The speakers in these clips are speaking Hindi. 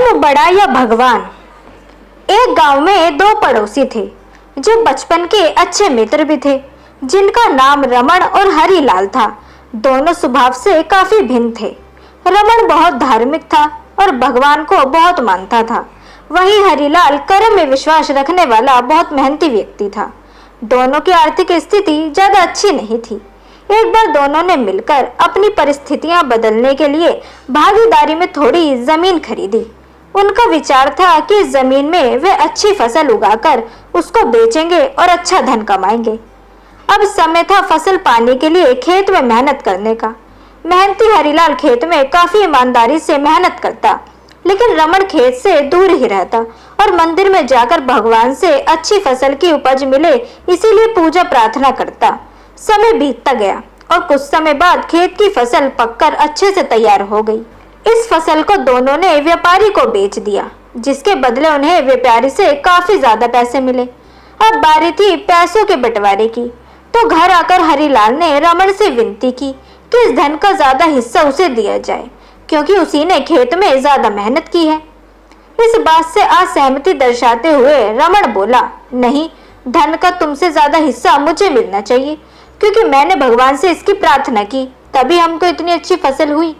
कौन बड़ा या भगवान। एक गांव में दो पड़ोसी थे जो बचपन के अच्छे मित्र भी थे, जिनका नाम रमण और हरिलाल था। दोनों स्वभाव से काफी भिन्न थे। रमण बहुत धार्मिक था और भगवान को बहुत मानता था। वहीं हरिलाल कर्म में विश्वास रखने वाला बहुत मेहनती व्यक्ति था। दोनों की आर्थिक स्थिति ज्यादा अच्छी नहीं थी। एक बार दोनों ने मिलकर अपनी परिस्थितियां बदलने के लिए भागीदारी में थोड़ी जमीन खरीदी। उनका विचार था कि इस जमीन में वे अच्छी फसल उगाकर उसको बेचेंगे और अच्छा धन कमाएंगे। अब समय था फसल पाने के लिए खेत में मेहनत करने का। मेहनती हरिलाल खेत में काफी ईमानदारी से मेहनत करता, लेकिन रमण खेत से दूर ही रहता और मंदिर में जाकर भगवान से अच्छी फसल की उपज मिले इसीलिए पूजा प्रार्थना करता। समय बीतता गया और कुछ समय बाद खेत की फसल पककर अच्छे से तैयार हो गई। इस फसल को दोनों ने व्यापारी को बेच दिया, जिसके बदले उन्हें व्यापारी से काफी ज्यादा पैसे मिले। अब बारी थी पैसों के बंटवारे की, तो घर आकर हरिलाल ने रमण से विनती की कि इस धन का ज्यादा हिस्सा उसे दिया जाए, क्योंकि उसी ने खेत में ज्यादा मेहनत की है। इस बात से असहमति दर्शाते हुए रमण बोला, नहीं, धन का तुमसे ज्यादा हिस्सा मुझे मिलना चाहिए, क्योंकि मैंने भगवान से इसकी प्रार्थना की, तभी हमको इतनी अच्छी फसल हुई।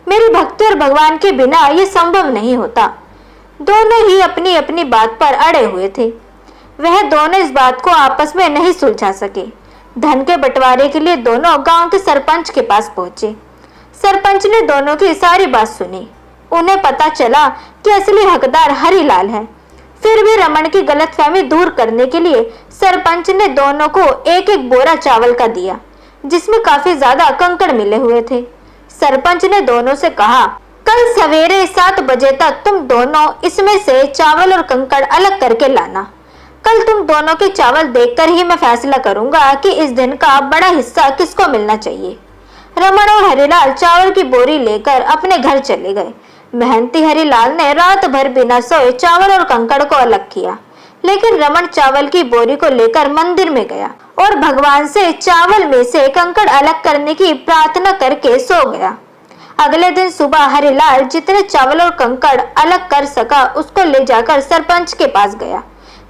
मेरी भक्ति और भगवान के बिना ये संभव नहीं होता। दोनों ही अपनी अपनी बात पर अड़े हुए थे। वह दोनों इस बात को आपस में नहीं सुलझा सके। धन के बंटवारे के लिए दोनों गांव के सरपंच के पास पहुंचे। सरपंच ने दोनों की सारी बात सुनी। उन्हें पता चला कि असली हकदार हरिलाल है। फिर भी रमण की गलतफहमी दूर करने के लिए सरपंच ने दोनों को एक एक बोरा चावल का दिया, जिसमें काफी ज्यादा कंकड़ मिले हुए थे। सरपंच ने दोनों से कहा, कल सवेरे 7 बजे तक तुम दोनों इसमें से चावल और कंकड़ अलग करके लाना। कल तुम दोनों के चावल देखकर ही मैं फैसला करूंगा कि इस दिन का बड़ा हिस्सा किसको मिलना चाहिए। रमण और हरिलाल चावल की बोरी लेकर अपने घर चले गए। मेहनती हरिलाल ने रात भर बिना सोए चावल और कंकड़ को अलग किया, लेकिन रमण चावल की बोरी को लेकर मंदिर में गया और भगवान से चावल में से कंकड़ अलग करने की प्रार्थना करके सो गया। अगले दिन सुबह हरिलाल जितने चावल और कंकड़ अलग कर सका उसको ले जाकर सरपंच के पास गया,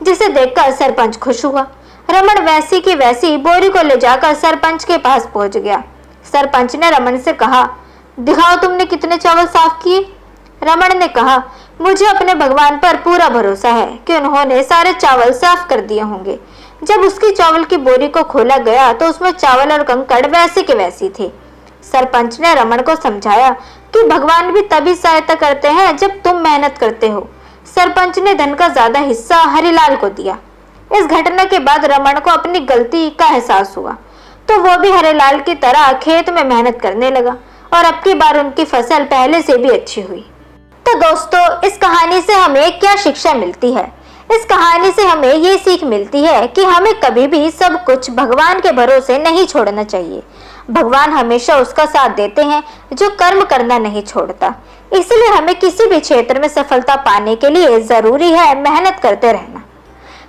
जिसे देखकर सरपंच खुश हुआ। रमण वैसी की वैसी बोरी को ले जाकर सरपंच के पास पहुंच गया। सरपंच ने रमण से कहा, दिखाओ तुमने कितने चावल साफ किए। रमण ने कहा, मुझे अपने भगवान पर पूरा भरोसा है कि उन्होंने सारे चावल साफ कर दिए होंगे। जब उसकी चावल की बोरी को खोला गया तो उसमें चावल और कंकड़ वैसे के वैसी थे। सरपंच ने रमण को समझाया कि भगवान भी तभी सहायता करते हैं जब तुम मेहनत करते हो। सरपंच ने धन का ज्यादा हिस्सा हरिलाल को दिया। इस घटना के बाद रमण को अपनी गलती का एहसास हुआ, तो वो भी हरिलाल की तरह खेत में मेहनत करने लगा और अब की बार उनकी फसल पहले से भी अच्छी हुई। तो दोस्तों, इस कहानी से हमें क्या शिक्षा मिलती है? इस कहानी से हमें ये सीख मिलती है कि हमें कभी भी सब कुछ भगवान के भरोसे नहीं छोड़ना चाहिए। भगवान हमेशा उसका साथ देते हैं जो कर्म करना नहीं छोड़ता। इसलिए हमें किसी भी क्षेत्र में सफलता पाने के लिए जरूरी है मेहनत करते रहना।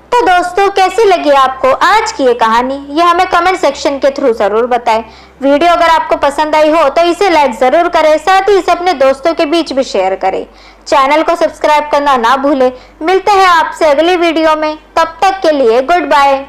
तो दोस्तों, कैसी लगी आपको आज की ये कहानी, ये हमें कमेंट सेक्शन के थ्रू जरूर बताएं। वीडियो अगर आपको पसंद आई हो तो इसे लाइक जरूर करें, साथ ही इसे अपने दोस्तों के बीच भी शेयर करें। चैनल को सब्सक्राइब करना ना भूलें। मिलते हैं आपसे अगली वीडियो में, तब तक के लिए गुड बाय।